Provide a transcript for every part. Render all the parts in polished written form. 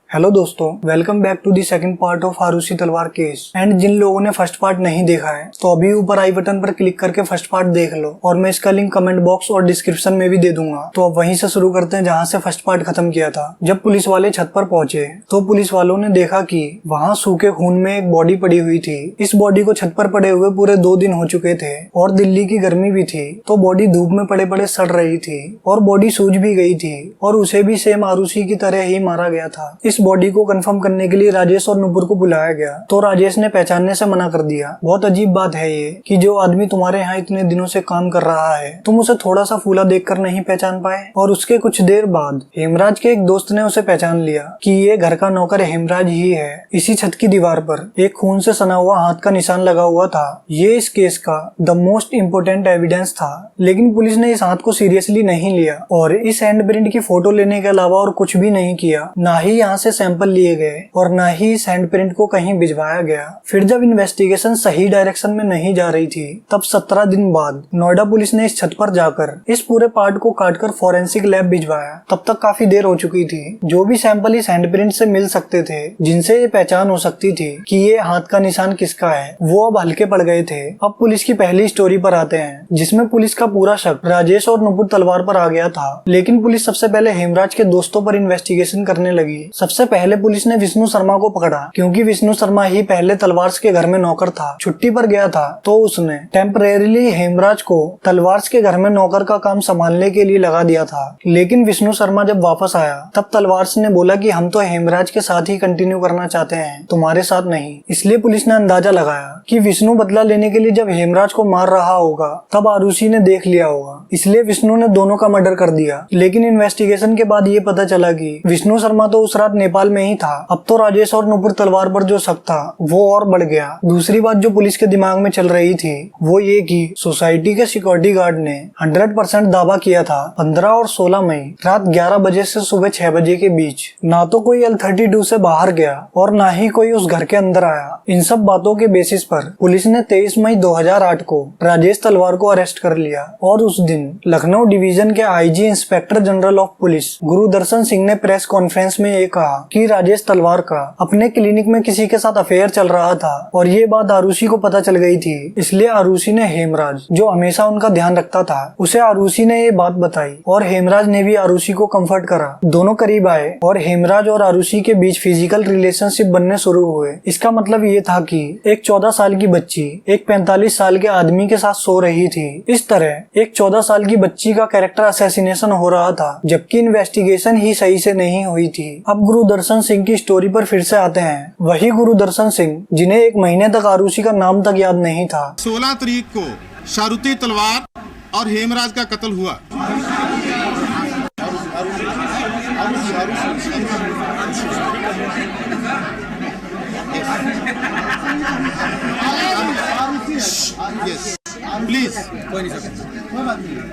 Hello दोस्तों, welcome back to the second part of Aarushi Talwar case. And जिन लोगों ने first part नहीं देखा है तो अभी ऊपर आई बटन पर क्लिक करके फर्स्ट पार्ट देख लो और मैं इसका लिंक कमेंट बॉक्स और डिस्क्रिप्शन में भी दे दूंगा। तो अब वहीं से शुरू करते हैं जहां से फर्स्ट पार्ट खत्म किया था। जब पुलिस वाले छत पर पहुंचे तो पुलिस वालों ने देखा कि वहां सूखे खून में एक बॉडी पड़ी हुई थी। इस बॉडी को छत पर पड़े हुए पूरे 2 दिन हो चुके थे और दिल्ली की गर्मी भी थी, तो बॉडी धूप में पड़े पड़े सड़ रही थी और बॉडी सूज भी गई थी और उसे भी सेम आरुषि की तरह ही मारा गया था। इस बॉडी को कंफर्म करने के लिए राजेश और नुपुर को बुलाया गया तो राजेश ने पहचानने से मना कर दिया। बहुत अजीब बात है ये कि जो आदमी तुम्हारे यहाँ इतने दिनों से काम कर रहा है तुम उसे थोड़ा सा फूला देखकर नहीं पहचान पाए। और उसके कुछ देर बाद हेमराज के एक दोस्त ने उसे पहचान लिया कि ये घर का नौकर हेमराज ही है। इसी छत की दीवार पर एक खून से सना हुआ हाथ का निशान लगा हुआ था। ये इस केस का द मोस्ट इम्पोर्टेंट एविडेंस था, लेकिन पुलिस ने इस हाथ को सीरियसली नहीं लिया और इस हैंडप्रिंट की फोटो लेने के अलावा और कुछ भी नहीं किया। ना ही यहाँ से सैंपल लिए गए और ना ही इस हैंडप्रिंट को कहीं भिजवाया गया। फिर जब इन्वेस्टिगेशन सही डायरेक्शन में नहीं जा रही थी तब 17 दिन बाद नोएडा पुलिस ने इस छत पर जाकर इस पूरे पार्ट को काटकर फॉरेंसिक लैब भिजवाया। तब तक काफी देर हो चुकी थी। जो भी सैंपल इस हैंडप्रिंट से मिल सकते थे, जिनसे ये पहचान हो सकती थी कि ये हाथ का निशान किसका है, वो अब हल्के पड़ गए थे। अब पुलिस की पहली स्टोरी पर आते हैं, जिसमें पुलिस का पूरा शक राजेश और नुपुर तलवार पर आ गया था। लेकिन पुलिस सबसे पहले हेमराज के दोस्तों पर इन्वेस्टिगेशन करने लगी। सबसे पहले पुलिस ने विष्णु शर्मा को पकड़ा, क्योंकि विष्णु शर्मा ही पहले तलवार्स के घर में नौकर था। छुट्टी पर गया था तो उसने टेम्परेरीली हेमराज को तलवार्स के घर में नौकर का काम संभालने के लिए लगा दिया था। लेकिन विष्णु शर्मा जब वापस आया तब तलवार्स ने बोला कि हम तो हेमराज के साथ ही कंटिन्यू करना चाहते हैं, तुम्हारे साथ नहीं। इसलिए पुलिस ने अंदाजा लगाया कि विष्णु बदला लेने के लिए जब हेमराज को मार रहा होगा तब आरुषि ने देख लिया होगा, इसलिए विष्णु ने दोनों का मर्डर कर दिया। लेकिन इन्वेस्टिगेशन के बाद ये पता चला कि विष्णु शर्मा तो उस रात नेपाल में ही था। अब तो राजेश और नुपुर तलवार पर जो शक था वो और बढ़ गया। दूसरी बात जो पुलिस के दिमाग में चल रही थी वो ये कि सोसाइटी के सिक्योरिटी गार्ड ने 100% दावा किया था 15 और 16 मई रात 11 बजे से सुबह 6 बजे के बीच ना तो कोई L32 से बाहर गया और ना ही कोई उस घर के अंदर आया। इन सब बातों के बेसिस पर पुलिस ने 23 मई 2008 को राजेश तलवार को अरेस्ट कर लिया और उस दिन लखनऊ डिवीजन के IG inspector general of police Gurudarshan Singh ने प्रेस कॉन्फ्रेंस में ये कहा कि राजेश तलवार का अपने क्लिनिक में किसी के साथ अफेयर चल रहा था और ये बात आरुषि को पता चल गई थी। इसलिए आरुषि ने हेमराज, जो हमेशा उनका ध्यान रखता था, उसे आरुषि ने ये बात बताई और हेमराज ने भी आरुषि को कंफर्ट करा। दोनों करीब आए और हेमराज और आरुषि के बीच फिजिकल रिलेशनशिप बनने शुरू हुए। इसका मतलब ये था कि एक 14 साल की बच्ची एक 45 साल के आदमी के साथ सो रही थी। इस तरह एक 14 साल की बच्ची का कैरेक्टर असैसिनेशन हो रहा था, जबकि इन्वेस्टिगेशन ही सही से नहीं हुई थी। अब गुरुदर्शन सिंह की स्टोरी पर फिर से आते हैं। वही गुरुदर्शन सिंह जिन्हें 1 महीने तक आरुषि का नाम तक याद नहीं था। 16 तारीख को शारुति तलवार और हेमराज का कत्ल हुआ। प्लीज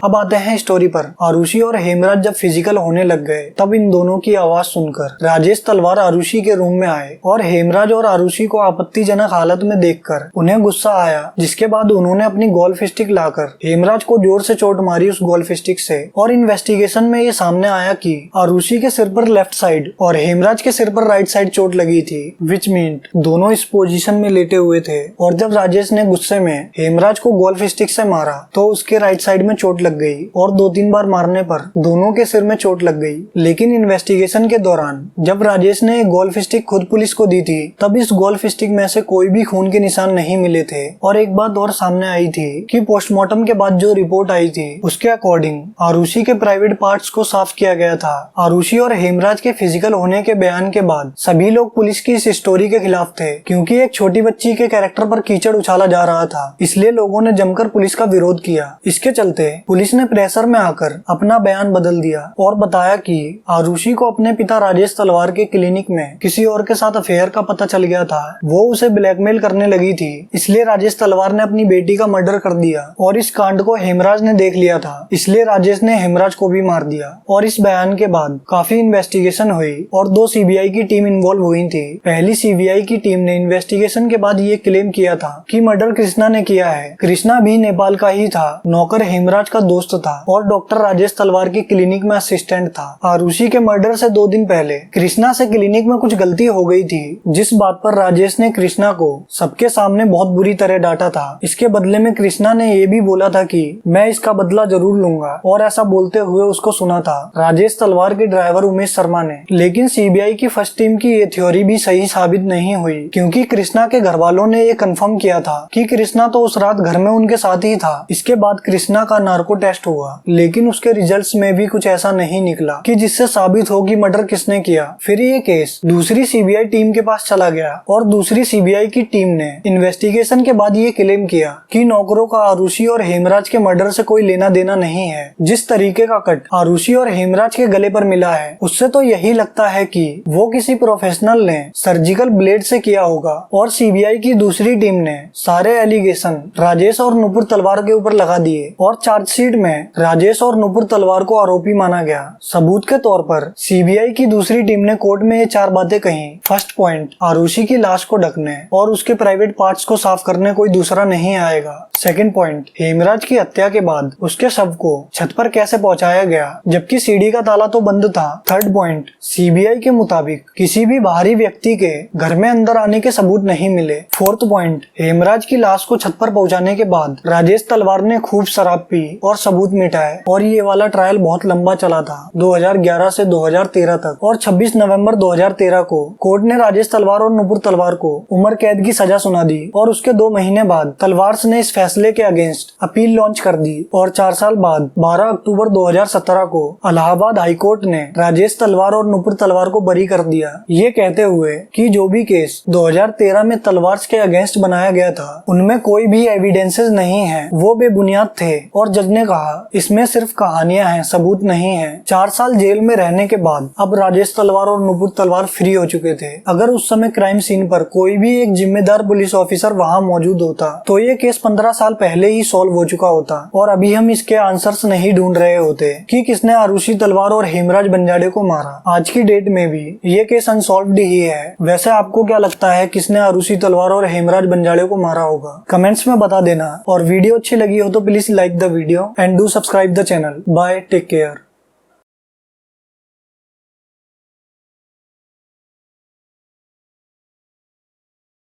अब आते हैं स्टोरी पर। आरुषि और हेमराज जब फिजिकल होने लग गए तब इन दोनों की आवाज सुनकर राजेश तलवार आरुषि के रूम में आए और हेमराज और आरुषि को आपत्तिजनक हालत में देखकर उन्हें गुस्सा आया, जिसके बाद उन्होंने अपनी गोल्फ स्टिक लाकर हेमराज को जोर से चोट मारी उस गोल्फ स्टिक से। और इन्वेस्टिगेशन में ये सामने आया कि आरुषि के सिर पर लेफ्ट साइड और हेमराज के सिर पर राइट साइड चोट लगी थी, विच मीन्ट दोनों इस पोजीशन में लेटे हुए थे। और जब राजेश ने गुस्से में हेमराज को गोल्फ स्टिक से मारा तो उसके राइट साइड में चोट लग गई और 2-3 बार मारने पर दोनों के सिर में चोट लग गई। लेकिन इन्वेस्टिगेशन के दौरान जब राजेश ने एक गोल्फ स्टिक खुद पुलिस को दी थी तब इस गोल्फ स्टिक में से कोई भी खून के निशान नहीं मिले थे। और एक बात और सामने आई थी कि पोस्टमार्टम के बाद जो रिपोर्ट आई थी उसके अकॉर्डिंग आरुषि के प्राइवेट पार्ट्स को साफ किया गया था। आरुषि और हेमराज के फिजिकल होने के बयान के बाद सभी लोग पुलिस की इस स्टोरी के खिलाफ थे, क्योंकि एक छोटी बच्ची के कैरेक्टर पर कीचड़ उछाला जा रहा था। इसलिए लोगों ने जमकर पुलिस का विरोध किया। इसके चलते पुलिस ने प्रेशर में आकर अपना बयान बदल दिया और बताया कि आरुषि को अपने पिता राजेश तलवार के क्लिनिक में किसी और के साथ अफेयर का पता चल गया था। वो उसे ब्लैकमेल करने लगी थी, इसलिए राजेश तलवार ने अपनी बेटी का मर्डर कर दिया और इस कांड को हेमराज ने देख लिया था, इसलिए राजेश ने हेमराज को भी मार दिया। और इस बयान के बाद काफी इन्वेस्टिगेशन हुई और 2 CBI की टीम इन्वॉल्व हुई थी। पहली CBI की टीम ने इन्वेस्टिगेशन के बाद ये क्लेम किया था कि मर्डर कृष्णा ने किया है। कृष्णा भी नेपाल का ही था, नौकर हेमराज का दोस्त था और डॉक्टर राजेश तलवार की क्लिनिक में असिस्टेंट था। आरुषि के मर्डर से 2 दिन पहले कृष्णा से क्लिनिक में कुछ गलती हो गई थी, जिस बात पर राजेश ने कृष्णा को सबके सामने बहुत बुरी तरह डांटा था। इसके बदले में कृष्णा ने ये भी बोला था कि मैं इसका बदला जरूर लूंगा, और ऐसा बोलते हुए उसको सुना था राजेश तलवार के ड्राइवर उमेश शर्मा ने। लेकिन सीबीआई की फर्स्ट टीम की ये थ्योरी भी सही साबित नहीं हुई, क्योंकि कृष्णा के घर वालों ने ये कंफर्म किया था कि कृष्णा तो उस रात घर में उनके साथ ही था। इसके बाद कृष्णा का नार्को टेस्ट हुआ, लेकिन उसके रिजल्ट्स में भी कुछ ऐसा नहीं निकला कि जिससे साबित हो कि मर्डर किसने किया। फिर ये केस दूसरी सीबीआई टीम के पास चला गया और दूसरी सीबीआई की टीम ने इन्वेस्टिगेशन के बाद ये क्लेम किया कि नौकरों का आरुषि और हेमराज के मर्डर से कोई लेना देना नहीं है। जिस तरीके का कट आरुषि और हेमराज के गले पर मिला है, उससे तो यही लगता है कि वो किसी प्रोफेशनल ने सर्जिकल ब्लेड से किया होगा। और सीबीआई की दूसरी टीम ने सारे एलिगेशन राजेश और नुपुर तलवार के ऊपर लगा दिए और चार्जशीट में राजेश और नुपुर तलवार को आरोपी माना गया। सबूत के तौर पर सीबीआई की दूसरी टीम ने कोर्ट में ये 4 बातें कही। फर्स्ट पॉइंट, आरुषि की लाश को ढकने और उसके प्राइवेट पार्ट्स को साफ करने कोई दूसरा नहीं आएगा। सेकंड पॉइंट, हेमराज की हत्या के बाद उसके शव को छत पर कैसे पहुंचाया गया जबकि सीढ़ी का ताला तो बंद था। थर्ड पॉइंट, सीबीआई के मुताबिक किसी भी बाहरी व्यक्ति के घर में अंदर आने के सबूत नहीं मिले। फोर्थ पॉइंट, हेमराज की लाश को छत पर पहुंचाने के बाद राजेश तलवार ने खूब शराब पी और सबूत मिटाए, और ये वाला ट्रायल बहुत लंबा चला था, 2011 से 2013 तक। और 26 नवंबर 2013 को कोर्ट ने राजेश तलवार और नुपुर तलवार को उम्र कैद की सजा सुना दी, और उसके 2 महीने बाद तलवार ने इस फैसले के अगेंस्ट अपील लॉन्च कर दी। और 4 साल बाद 12 अक्टूबर 2017 को इलाहाबाद हाईकोर्ट ने राजेश तलवार और नुपुर तलवार को बरी कर दिया, ये कहते हुए कि जो भी केस 2013 में तलवार के अगेंस्ट बनाया गया था उनमें कोई भी एविडेंसेस नहीं है, वो बेबुनियाद थे। और जज ने कहा इसमें सिर्फ कहानियां हैं, सबूत नहीं है। 4 साल जेल में रहने के बाद अब राजेश तलवार और नुपुर तलवार फ्री हो चुके थे। अगर उस समय क्राइम सीन पर कोई भी एक जिम्मेदार पुलिस ऑफिसर वहाँ मौजूद होता तो ये केस 15 साल पहले ही सॉल्व हो चुका होता, और अभी हम इसके आंसर्स नहीं ढूंढ रहे होते कि किसने आरुषि तलवार और हेमराज बंजाड़े को मारा। आज की डेट में भी ये केस अनसॉल्व्ड ही है। वैसे आपको क्या लगता है किसने आरुषि तलवार और हेमराज बंजाड़े को मारा होगा? कमेंट्स में बता देना, और वीडियो अच्छी लगी हो तो please like the video and do subscribe the channel. Bye, take care.